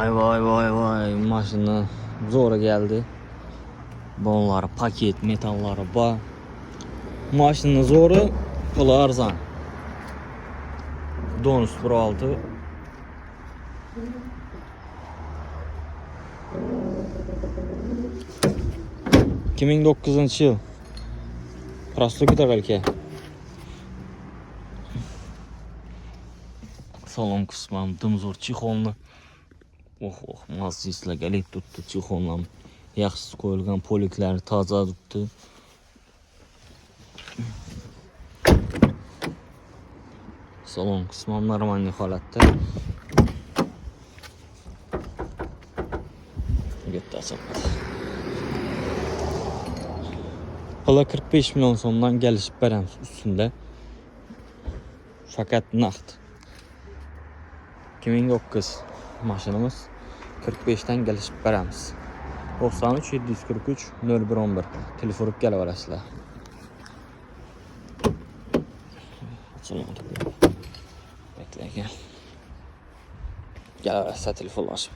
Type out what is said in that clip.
Vay, mashina zo'ri geldi. Bonlari paket, metallari bor. Mashina zo'ri, puli arzon. Donus 1.6. Kimin 9-yıl. Prostoki tagalke. Salon kısmı dımzor çixonlu. Mazislar gelip tuttu çixonlam. Yaxshi qo'yilgan poliklar toza tuttu. Salon kısmı normal holatda. Gitti açılmadı. Hala 45 milyon so'mdan gelişip beramiz üstünde. Fakat naqd. 2009 mashinamiz 45 dan gelişip beramiz. 93 743 0111 telefon urib kelaverasizlar. Açılmadı. Bekleyin. Kelaverasizlar telefonlashib.